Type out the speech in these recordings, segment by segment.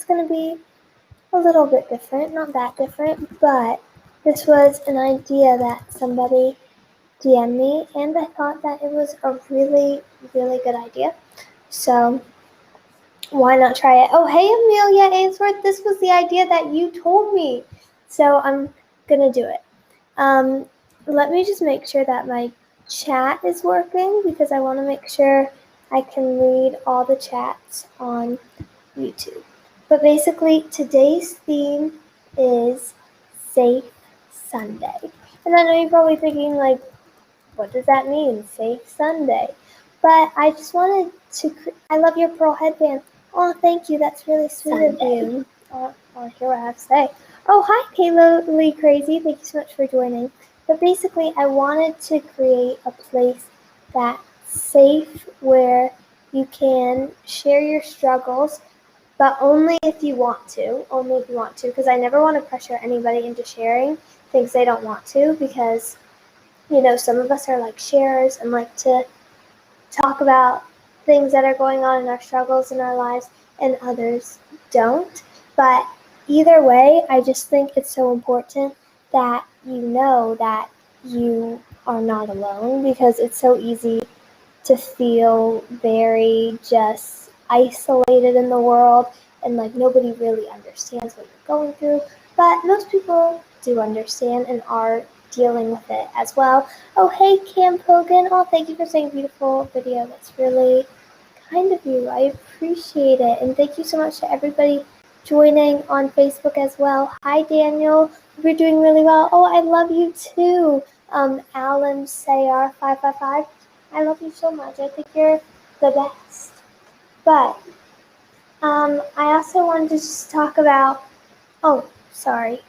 it's going to be a little bit different, not that different, but this was an idea that somebody DM'd me, and I thought that it was a really, really good idea. So why not try it? Oh, hey, Amelia Ainsworth, this was the idea that you told me. So I'm going to do it. Let me just make sure that my chat is working because I want to make sure I can read all the chats on YouTube. But basically, today's theme is Safe Sunday. And I know you're probably thinking, like, what does that mean, Safe Sunday? But I just wanted to, I love your pearl headband. Oh, thank you, that's really sweet of you. I'll hear what I have to say. Oh, hi, Kayla Lee Crazy, thank you so much for joining. But basically, I wanted to create a place that's safe where you can share your struggles, but only if you want to, because I never want to pressure anybody into sharing things they don't want to, because, you know, some of us are like sharers and like to talk about things that are going on in our struggles in our lives, and others don't. But either way, I just think it's so important that you know that you are not alone, because it's so easy to feel very just isolated in the world and like nobody really understands what you're going through. But most people do understand and are dealing with it as well. Oh, hey, Cam Hogan. Oh, thank you for saying beautiful video. That's really kind of you. I appreciate it. And thank you so much to everybody joining on Facebook as well. Hi, Daniel. You're doing really well. Oh, I love you too. Alan Sayar 555. I love you so much. I think you're the best. But I also wanted to just talk about, oh, sorry,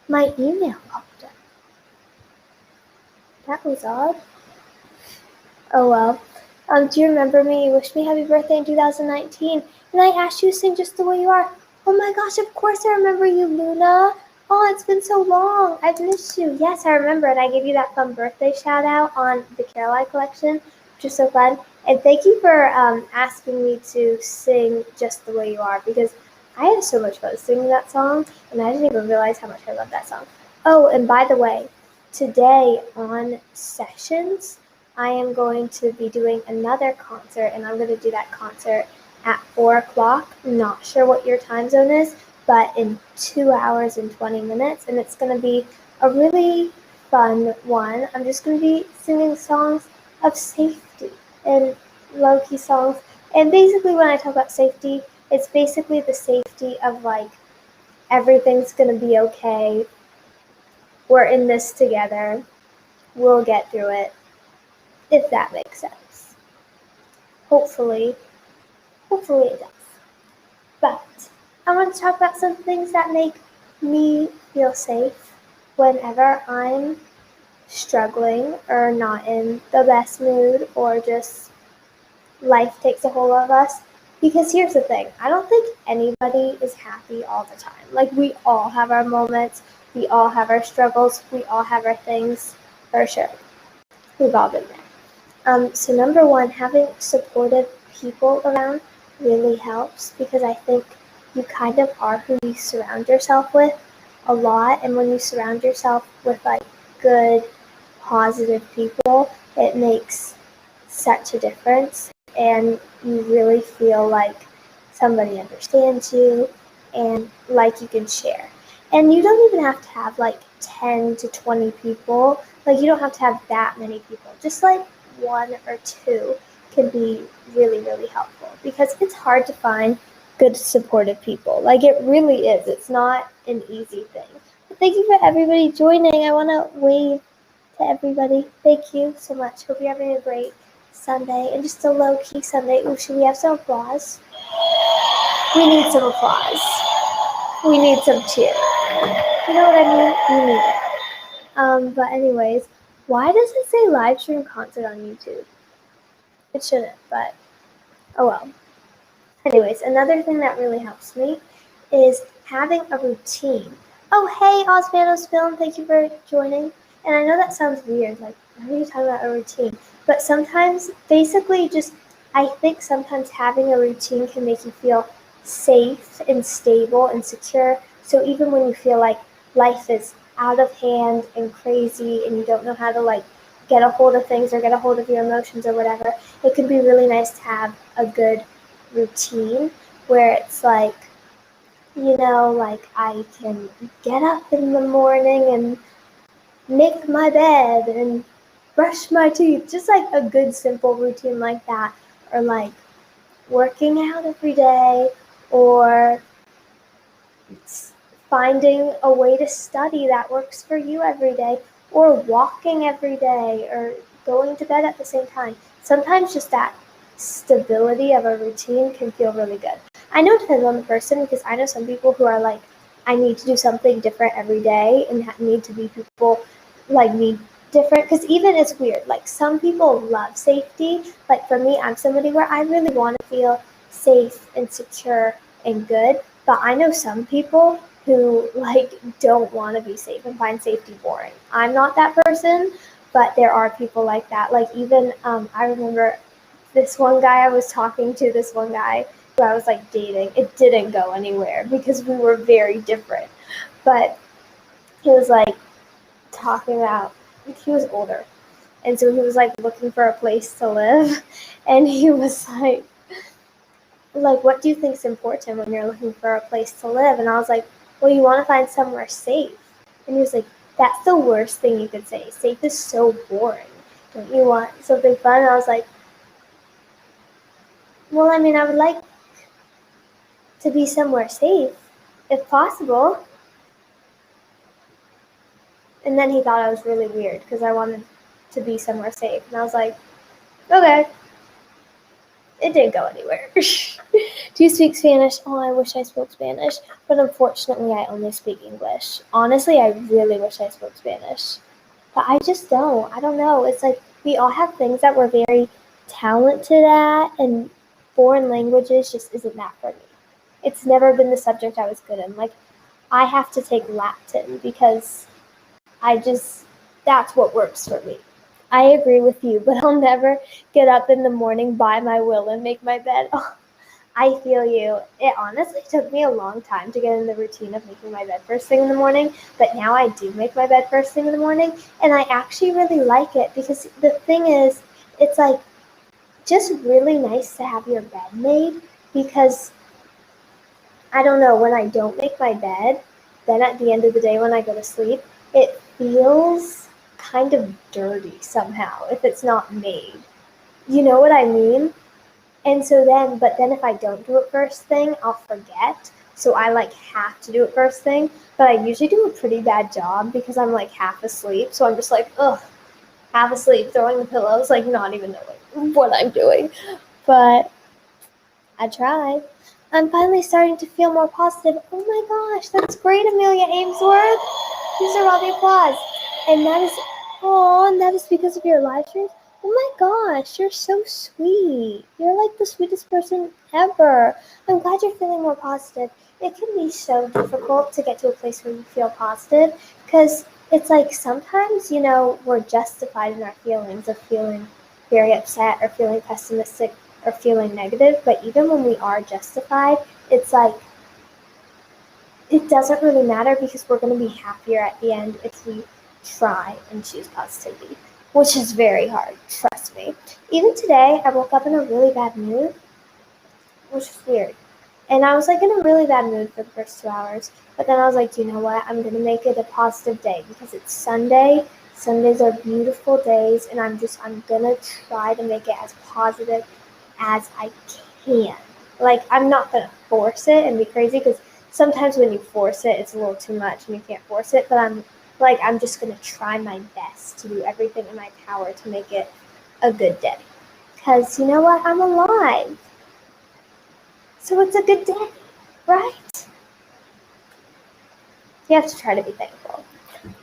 my email popped up. That was odd. Oh well. Do you remember me? You wished me happy birthday in 2019, and I asked you to sing Just the Way You Are. Oh my gosh, of course I remember you, Luna. Oh, it's been so long. I've missed you. Yes, I remember, and I gave you that fun birthday shout out on the Caroline collection, which is so fun. And thank you for asking me to sing Just the Way You Are, because I had so much fun singing that song, and I didn't even realize how much I love that song. Oh, and by the way, today on Sessions, I am going to be doing another concert, and I'm going to do that concert at 4 o'clock. I'm not sure what your time zone is, but in 2 hours and 20 minutes, and it's going to be a really fun one. I'm just going to be singing songs of safety and low-key songs. And basically when I talk about safety, it's basically the safety of like, everything's going to be okay. We're in this together. We'll get through it. If that makes sense. Hopefully it does. But I want to talk about some things that make me feel safe whenever I'm struggling or not in the best mood, or just life takes a hold of us. Because here's the thing, I don't think anybody is happy all the time. Like, we all have our moments, we all have our struggles, we all have our things, for sure. We've all been there. So number one, having supportive people around really helps, because I think you kind of are who you surround yourself with a lot. And when you surround yourself with like good, positive people, it makes such a difference. And you really feel like somebody understands you and like you can share. And you don't even have to have like 10 to 20 people. Like, you don't have to have that many people. Just like 1 or 2 can be really, really helpful, because it's hard to find good supportive people. Like, it really is. It's not an easy thing. But thank you for everybody joining. I want to wave to everybody. Thank you so much. Hope you're having a great Sunday, and just a low-key Sunday. Ooh, should we have some applause? We need some applause. We need some cheer. You know what I mean? You need it. But anyways, why does it say live stream concert on YouTube? It shouldn't, but oh well. Anyways, another thing that really helps me is having a routine. Oh, hey, Osmanos Film, thank you for joining. And I know that sounds weird, like, why are you talking about a routine? But sometimes, basically just, I think sometimes having a routine can make you feel safe and stable and secure. So even when you feel like life is out of hand and crazy and you don't know how to like get a hold of things or get a hold of your emotions or whatever, it can be really nice to have a good routine where it's like, like I can get up in the morning and make my bed and brush my teeth. Just like a good simple routine like that. Or like working out every day, or finding a way to study that works for you every day, or walking every day, or going to bed at the same time. Sometimes just that stability of a routine can feel really good. I know it depends on the person, because I know some people who are like, I need to do something different every day, and need to be people like me different, because even it's weird, like some people love safety. Like for me, I'm somebody where I really want to feel safe and secure and good, but I know some people who like don't want to be safe and find safety boring. I'm not that person, but there are people like that. Like even I remember this one guy I was talking to, this one guy who I was like dating. It didn't go anywhere because we were very different. But he was like talking about, he was older, and so he was like looking for a place to live, and he was like, what do you think is important when you're looking for a place to live? And I was like, well, you want to find somewhere safe. And he was like, that's the worst thing you could say. Safe is so boring. Don't you want something fun? And I was like, well, I mean, I would like to be somewhere safe, if possible. And then he thought I was really weird because I wanted to be somewhere safe. And I was like, okay. It didn't go anywhere. Do you speak Spanish? Oh, I wish I spoke Spanish, but unfortunately I only speak English. Honestly, I really wish I spoke Spanish, but I just don't. I don't know. It's like we all have things that we're very talented at, and foreign languages just isn't that for me. It's never been the subject I was good in. Like, I have to take Latin because that's what works for me. I agree with you, but I'll never get up in the morning by my will and make my bed. Oh, I feel you. It honestly took me a long time to get in the routine of making my bed first thing in the morning, but now I do make my bed first thing in the morning, and I actually really like it because the thing is, it's like just really nice to have your bed made because I don't know, when I don't make my bed, then at the end of the day when I go to sleep, it feels kind of dirty somehow if it's not made. You know what I mean? And so but then if I don't do it first thing, I'll forget. So I like have to do it first thing, but I usually do a pretty bad job because I'm like half asleep. So I'm just like, ugh, half asleep, throwing the pillows, like not even knowing what I'm doing. But I try. I'm finally starting to feel more positive. Oh my gosh, that's great, Amelia Ainsworth. These are all the applause. And that is because of your live streams. Oh my gosh, you're so sweet. You're like the sweetest person ever. I'm glad you're feeling more positive. It can be so difficult to get to a place where you feel positive because it's like sometimes, we're justified in our feelings of feeling very upset or feeling pessimistic or feeling negative, but even when we are justified, it's like it doesn't really matter because we're going to be happier at the end if we try and choose positivity, which is very hard, trust me. Even today, I woke up in a really bad mood, which is weird. And I was like in a really bad mood for the first 2 hours, but then I was like, you know what, I'm going to make it a positive day because it's Sunday. Sundays are beautiful days, and I'm going to try to make it as positive as I can. Like, I'm not going to force it and be crazy because sometimes when you force it, it's a little too much and you can't force it. But I'm just going to try my best to do everything in my power to make it a good day. Because you know what? I'm alive. So it's a good day, right? You have to try to be thankful.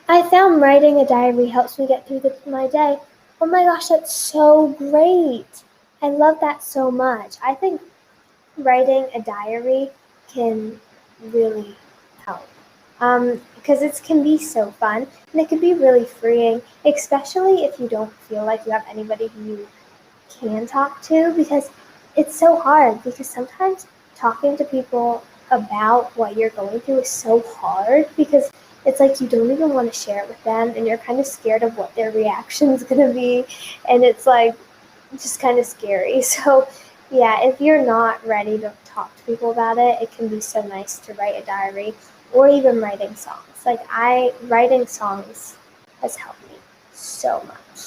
I found writing a diary helps me get through my day. Oh my gosh, that's so great. I love that so much. I think writing a diary can really help because it can be so fun and it can be really freeing, especially if you don't feel like you have anybody who you can talk to, because it's so hard because sometimes talking to people about what you're going through is so hard because it's like you don't even want to share it with them and you're kind of scared of what their reaction is going to be, and it's like just kind of scary. So yeah, if you're not ready to talk to people about it, it can be so nice to write a diary or even writing songs. Like writing songs has helped me so much.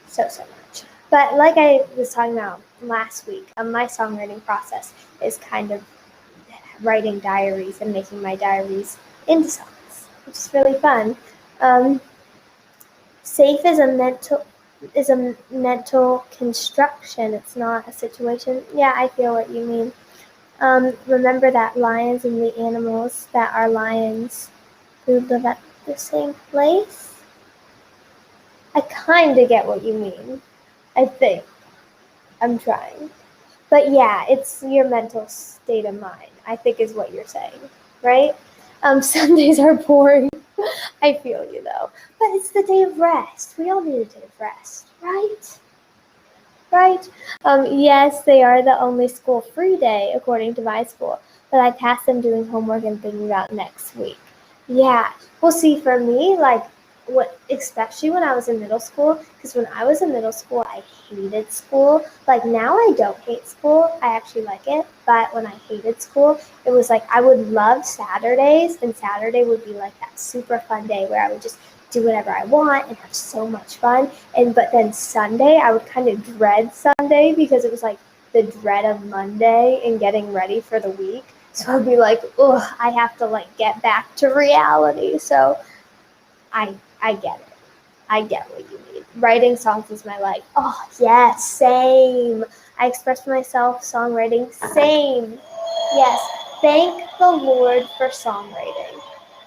So much. But like I was talking about last week, my songwriting process is kind of writing diaries and making my diaries into songs, which is really fun. Um, safe is a mental construction. It's not a situation. Yeah, I feel what you mean. Remember that lions and the animals that are lions who live at the same place? I kind of get what you mean. I think. I'm trying. But yeah, it's your mental state of mind, I think is what you're saying, right? Sundays are boring. I feel you though. But it's the day of rest. We all need a day of rest, right? Right? Yes, they are the only school-free day, according to my school, but I pass them doing homework and thinking about next week. Yeah. Well, see, for me, like, especially when I was in middle school, because when I was in middle school, I hated school. Like, now I don't hate school. I actually like it. But when I hated school, it was like I would love Saturdays, and Saturday would be like that super fun day where I would just do whatever I want and have so much fun. But then Sunday, I would kind of dread Sunday because it was like the dread of Monday and getting ready for the week. So I'd be like, ugh, I have to like get back to reality. So I get it. I get what you mean. Writing songs is my life. Oh yes, same. I express myself songwriting. Same. Yes. Thank the Lord for songwriting.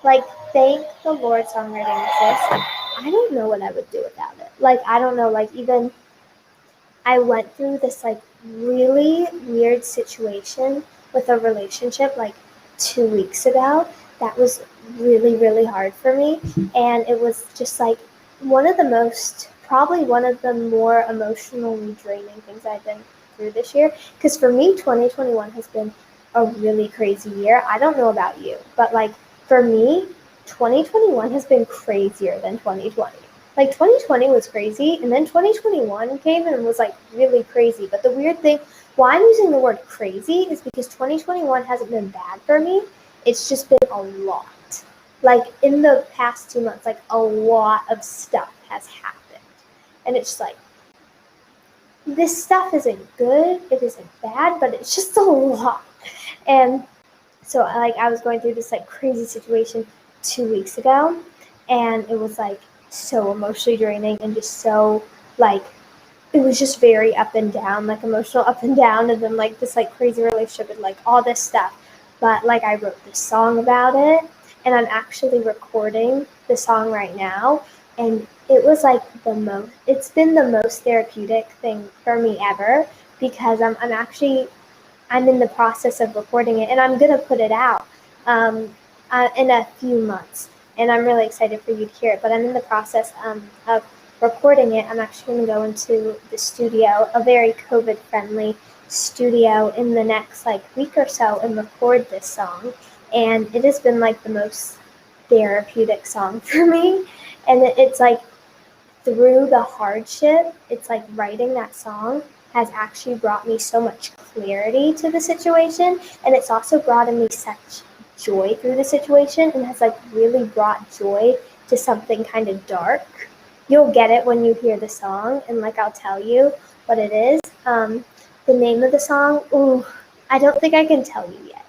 Like, thank the Lord songwriting exists. I don't know what I would do without it. Like, I don't know. Like, even I went through this like really weird situation with a relationship like 2 weeks ago that was really, really hard for me. And it was just like probably one of the more emotionally draining things I've been through this year. Because for me, 2021 has been a really crazy year. I don't know about you, but like for me, 2021 has been crazier than 2020. Like 2020 was crazy, and then 2021 came and was like really crazy. But the weird thing, why I'm using the word crazy is because 2021 hasn't been bad for me. It's just been a lot. Like in the past 2 months, like a lot of stuff has happened. And it's just like, this stuff isn't good, it isn't bad, but it's just a lot. And so like I was going through this like crazy situation 2 weeks ago, and it was like so emotionally draining and just so like it was just very up and down, like emotional up and down, and then like this like crazy relationship and like all this stuff. But like I wrote this song about it, and I'm actually recording the song right now, and it was like it's been the most therapeutic thing for me ever because I'm in the process of recording it, and I'm gonna put it out in a few months, and I'm really excited for you to hear it. But I'm in the process of recording it. I'm actually going to go into the studio, a very COVID-friendly studio, in the next like week or so, and record this song. And it has been like the most therapeutic song for me, and it's like through the hardship, it's like writing that song has actually brought me so much clarity to the situation, and it's also brought me such joy through the situation and has like really brought joy to something kind of dark. You'll get it when you hear the song, and like I'll tell you what it is. The name of the song, ooh, I don't think I can tell you yet.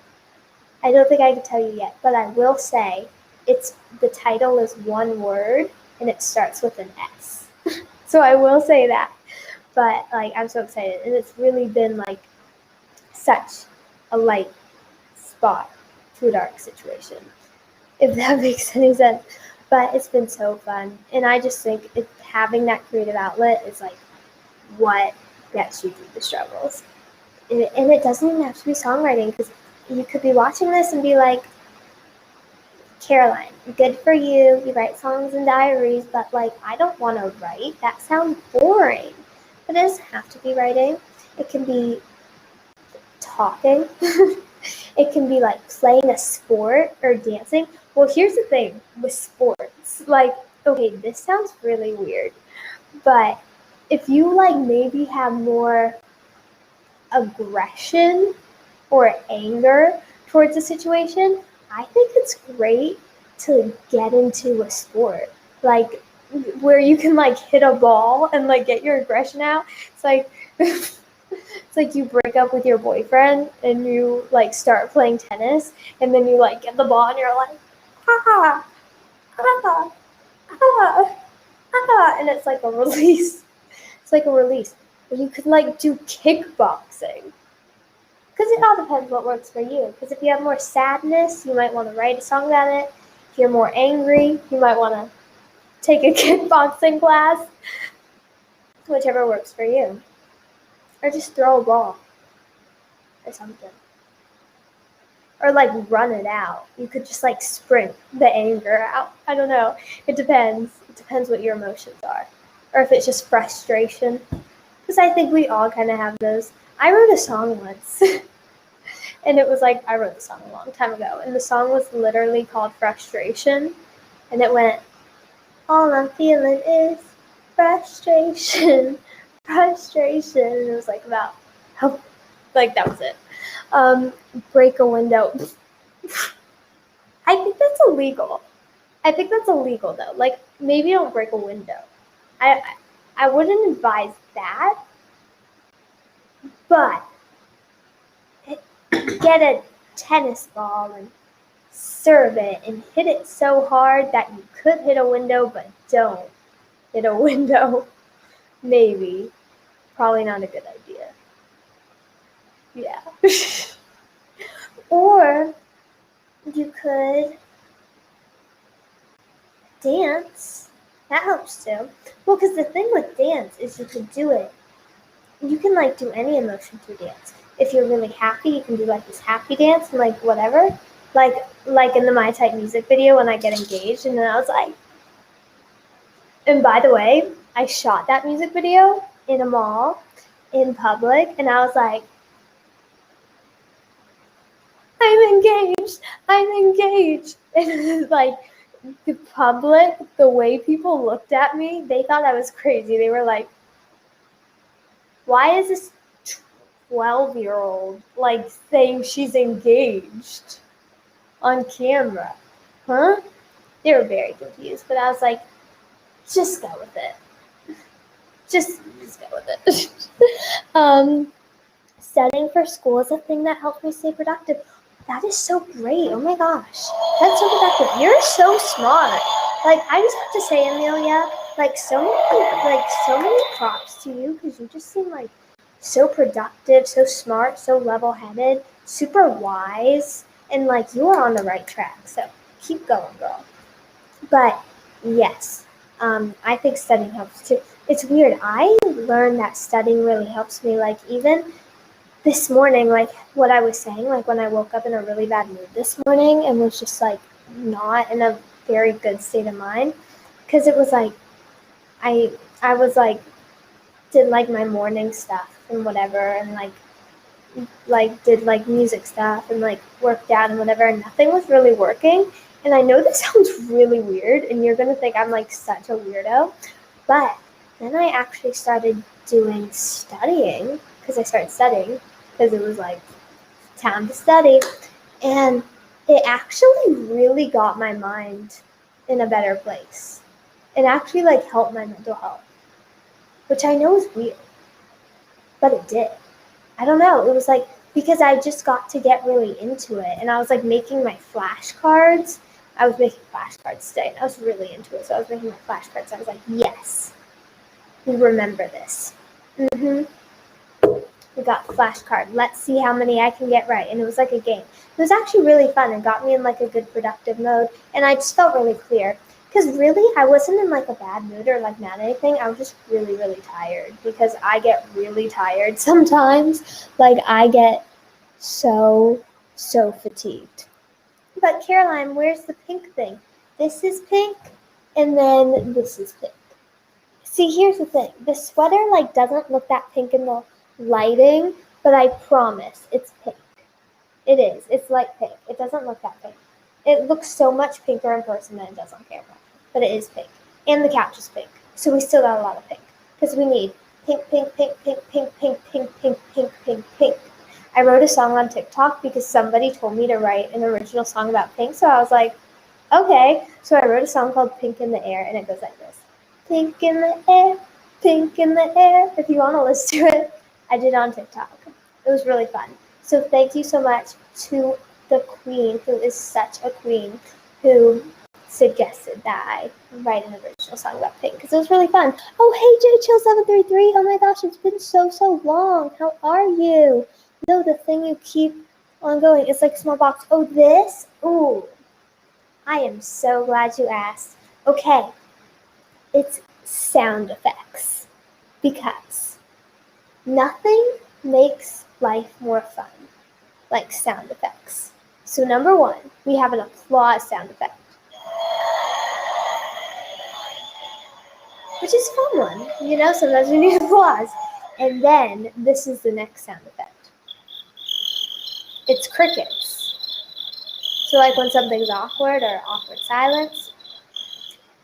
I don't think I can tell you yet, but I will say the title is one word and it starts with an S. So I will say that. But like I'm so excited, and it's really been like such a light spot to a dark situation, if that makes any sense. But it's been so fun, and I just think having that creative outlet is like what gets you through the struggles. And it doesn't even have to be songwriting, because you could be watching this and be like, Caroline, good for you. You write songs and diaries, but like I don't want to write. That sounds boring. But it doesn't have to be writing. It can be talking. It can be like playing a sport or dancing. Well, here's the thing with sports. Like, okay, this sounds really weird, but if you like maybe have more aggression or anger towards a situation, I think it's great to get into a sport. Like where you can like hit a ball and like get your aggression out. It's like it's like you break up with your boyfriend and you like start playing tennis and then you like get the ball and you're like ha ha ha ha and it's like a release. It's like a release. Or you could like do kickboxing. Because it all depends what works for you. Because if you have more sadness, you might want to write a song about it. If you're more angry, you might want to take a kickboxing class. Whichever works for you. Or just throw a ball. Or something. Or like run it out. You could just like sprint the anger out. I don't know. It depends. It depends what your emotions are. Or if it's just frustration. Because I think we all kind of have those. I wrote a song once. And it was like, I wrote the song a long time ago. And the song was literally called Frustration. And it went, all I'm feeling is frustration, frustration. And it was like about, how, like that was it. Break a window. I think that's illegal. I think that's illegal though. Like maybe don't break a window. I wouldn't advise that. But get a tennis ball and serve it and hit it so hard that you could hit a window, but don't hit a window. Maybe. Probably not a good idea. Yeah. Or you could dance. That helps too. Well, because the thing with dance is you can do it. You can like do any emotion through dance. If you're really happy, you can do like this happy dance and like whatever. Like in the My Type music video when I get engaged, and then I was like, and by the way, I shot that music video in a mall, in public, and I was like, I'm engaged, and like the public, the way people looked at me, they thought I was crazy. They were like, why is this 12-year-old like saying she's engaged on camera? Huh? They were very confused, but I was like, just go with it. Just go with it. Studying for school is a thing that helps me stay productive. That is so great. Oh my gosh. That's so productive. You're so smart. Like, I just have to say, Amelia, like so many props to you because you just seem like so productive, so smart, so level-headed, super wise, and like you are on the right track. So keep going, girl. But yes, I think studying helps too. It's weird. I learned that studying really helps me. Like even this morning, like what I was saying, like when I woke up in a really bad mood this morning and was just like not in a very good state of mind, because it was like I was like did like my morning stuff and whatever, and like did like music stuff and like worked out and whatever, and nothing was really working. And I know this sounds really weird and you're gonna think I'm like such a weirdo, but then I actually started doing studying because I started studying because it was like time to study, and it actually really got my mind in a better place. It actually like helped my mental health, which I know is weird, but it did. I don't know. It was like because I just got to get really into it, and I was like making my flashcards. I was making flashcards today, and I was really into it. So I was making my flashcards. I was like, yes, we remember this. We got the flashcard. Let's see how many I can get right. And it was like a game. It was actually really fun and got me in like a good productive mode. And I just felt really clear. Because really, I wasn't in like a bad mood or like mad at anything. I was just really, really tired. Because I get really tired sometimes. Like I get so fatigued. But Caroline, where's the pink thing? This is pink, and then this is pink. See, here's the thing. The sweater like doesn't look that pink in the lighting, but I promise it's pink. It is. It's light pink. It doesn't look that pink. It looks so much pinker in person than it does on camera. But it is pink. And the couch is pink. So we still got a lot of pink. Because we need pink, pink, pink, pink, pink, pink, pink, pink, pink, pink, pink. I wrote a song on TikTok because somebody told me to write an original song about pink. So I was like, okay. So I wrote a song called Pink in the Air, and it goes like this. Pink in the air, pink in the air. If you want to listen to it, I did it on TikTok. It was really fun. So thank you so much to the queen, who is such a queen, who suggested that I write an original song about pink, because it was really fun. Oh, hey, JChill733. Oh my gosh, it's been so long. How are you? No, the thing you keep on going. It's like a small box. Oh, this? Ooh. I am so glad you asked. Okay. It's sound effects. Because nothing makes life more fun like sound effects. So number one, we have an applause sound effect, which is a fun one. You know, sometimes we need applause. And then this is the next sound effect. It's crickets. So like when something's awkward or awkward silence.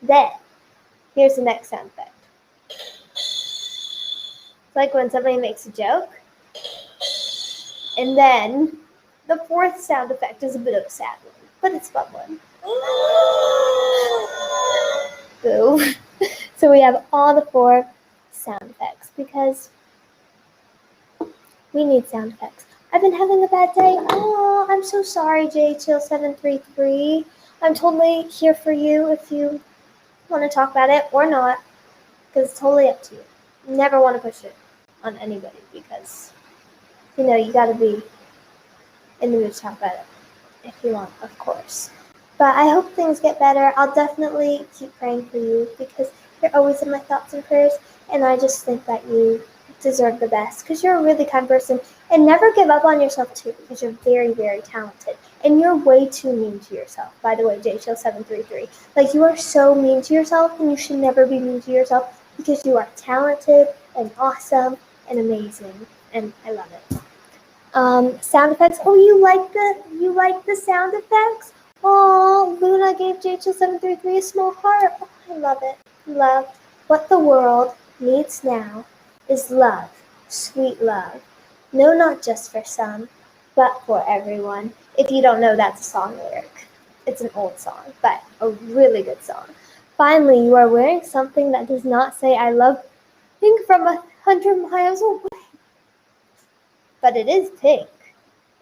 Then here's the next sound effect. It's like when somebody makes a joke. And then the fourth sound effect is a bit of a sad one, but it's a fun one. Boo. So we have all the four sound effects because we need sound effects. I've been having a bad day. Oh, I'm so sorry, JChill733. I'm totally here for you if you want to talk about it or not, because it's totally up to you. Never want to push it on anybody because, you know, you got to be in the mood to talk about it if you want, of course. But I hope things get better. I'll definitely keep praying for you because you're always in my thoughts and prayers, and I just think that you deserve the best because you're a really kind person. And never give up on yourself too, because you're very, very talented. And you're way too mean to yourself. By the way, JChill733. Like, you are so mean to yourself, and you should never be mean to yourself because you are talented and awesome and amazing, and I love it. Sound effects. Oh, you like the sound effects? Oh, Luna gave JChill733 a small heart. Oh, I love it. Love. What the world needs now is love, sweet love. No, not just for some, but for everyone. If you don't know, that's a song lyric. It's an old song, but a really good song. Finally, you are wearing something that does not say I love pink from 100 miles away. But it is pink.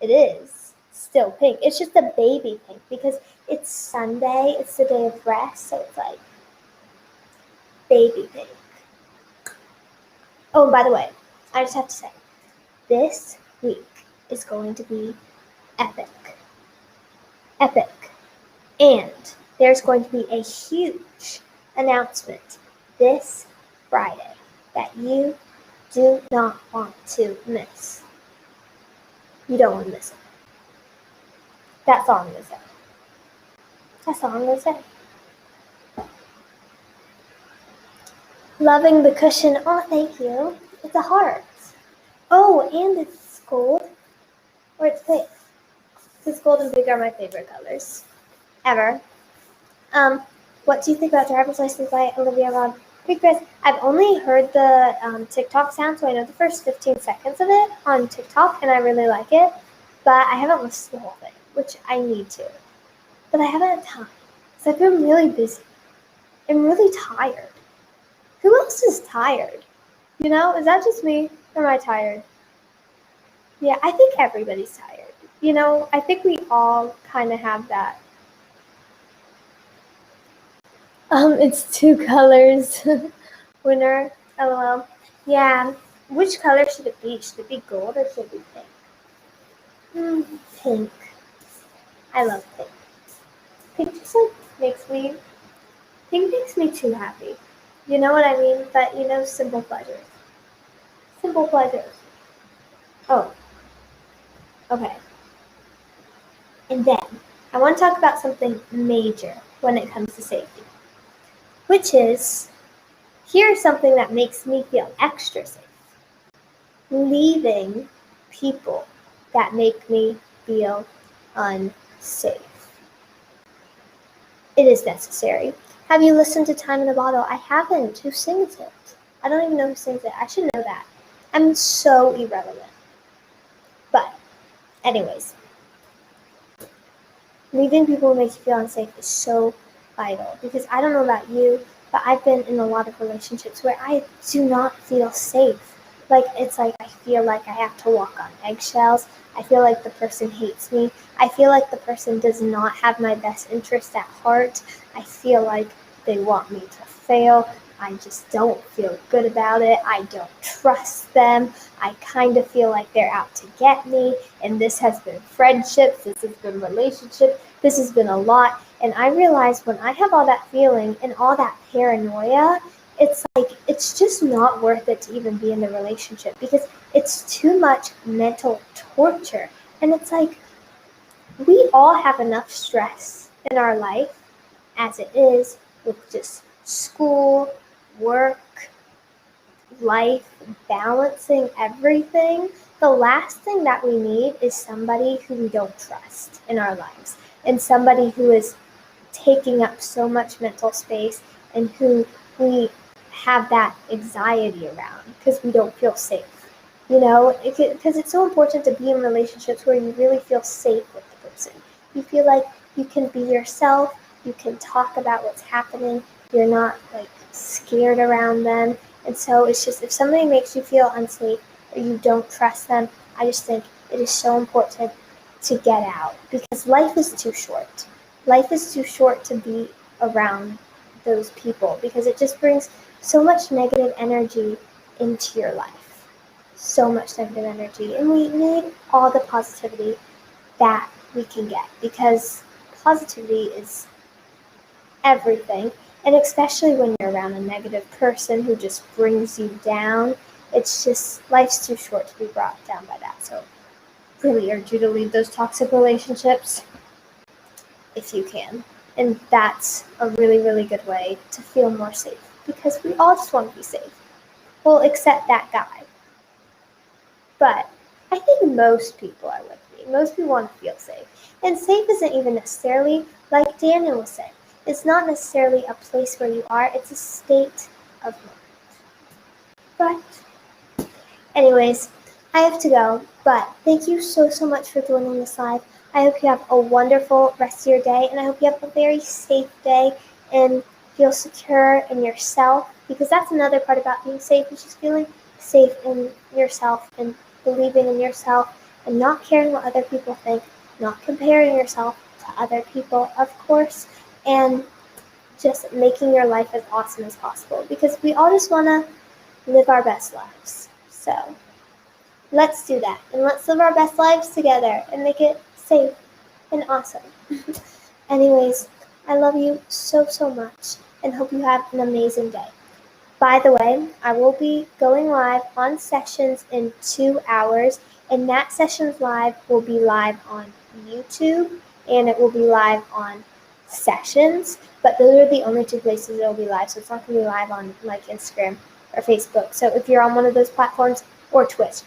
It is still pink. It's just a baby pink because it's Sunday. It's the day of rest, so it's like baby pink. Oh, and by the way, I just have to say, this week is going to be epic. Epic. And there's going to be a huge announcement this Friday that you do not want to miss. You don't want to miss it. That's all I'm going to say. That's all I'm going to say. Loving the cushion. Oh, thank you. It's a heart. Oh, and it's gold. Or it's pink. Because gold and pink are my favorite colors. Ever. What do you think about Driver's License by Olivia Rodrigo? I've only heard the TikTok sound, so I know the first 15 seconds of it on TikTok, and I really like it. But I haven't listened to the whole thing, which I need to. But I haven't had time, because I've been really busy. I'm really tired. Who else is tired? You know, is that just me, or am I tired? Yeah, I think everybody's tired. You know, I think we all kind of have that. It's two colors. Winner, LOL. Yeah, which color should it be? Should it be gold or should it be pink? Pink. I love pink. Pink just pink makes me too happy. You know what I mean? But you know, simple pleasures. Simple pleasures. Oh. Okay. And then, I want to talk about something major when it comes to safety. Which is, here's something that makes me feel extra safe. Leaving people that make me feel unsafe. It is necessary. Have you listened to Time in a Bottle? I haven't. Who sings it? I don't even know who sings it. I should know that. I'm so irrelevant. But, anyways, leaving people who make you feel unsafe is so vital. Because I don't know about you, but I've been in a lot of relationships where I do not feel safe. It's like I feel like I have to walk on eggshells. I feel like the person hates me. I feel like the person does not have my best interest at heart. I feel like they want me to fail. I just don't feel good about it. I don't trust them. I kind of feel like they're out to get me. And this has been friendships. This has been relationships. This has been a lot. And I realized when I have all that feeling and all that paranoia, it's just not worth it to even be in the relationship because it's too much mental torture. And it's like, we all have enough stress in our life as it is with just school, work, life, balancing everything. The last thing that we need is somebody who we don't trust in our lives and somebody who is taking up so much mental space and who we have that anxiety around because we don't feel safe. Because it's so important to be in relationships where you really feel safe with the person. You feel like you can be yourself, you can talk about what's happening, you're not scared around them. And so it's just, if somebody makes you feel unsafe or you don't trust them, I just think it is so important to get out because life is too short. Life is too short to be around those people because it just brings so much negative energy into your life. So much negative energy. And we need all the positivity that we can get because positivity is everything. And especially when you're around a negative person who just brings you down, it's just, life's too short to be brought down by that. So really urge you to leave those toxic relationships if you can. And that's a really, really good way to feel more safe because we all just want to be safe. Well, except that guy. But I think most people are with me. Most people want to feel safe. And safe isn't even necessarily, like Daniel was saying, it's not necessarily a place where you are, it's a state of mind. But anyways, I have to go. But thank you so, so much for joining this live. I hope you have a wonderful rest of your day, and I hope you have a very safe day and feel secure in yourself, because that's another part about being safe, is just feeling safe in yourself and believing in yourself and not caring what other people think, not comparing yourself to other people, of course, and just making your life as awesome as possible, because we all just want to live our best lives. So let's do that, and let's live our best lives together and make it safe and awesome. Anyways, I love you so, so much and hope you have an amazing day. By the way, I will be going live on Sessions in 2 hours, and that Sessions live will be live on YouTube, and it will be live on Sessions, but those are the only 2 places it will be live, so it's not going to be live on Instagram or Facebook. So if you're on one of those platforms, or Twitch,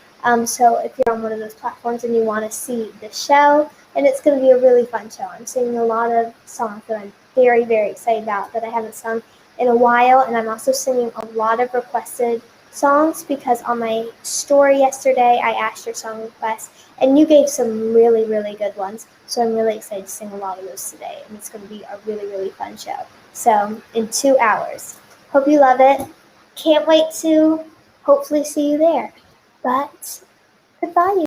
so if you're on one of those platforms and you want to see the show, and it's going to be a really fun show. I'm singing a lot of songs that I'm very, very excited about that I haven't sung in a while, and I'm also singing a lot of requested songs because on my story yesterday I asked your song requests and you gave some really, really good ones, so I'm really excited to sing a lot of those today, and it's going to be a really, really fun show. So in 2 hours. Hope you love it. Can't wait to hopefully see you there. But goodbye, you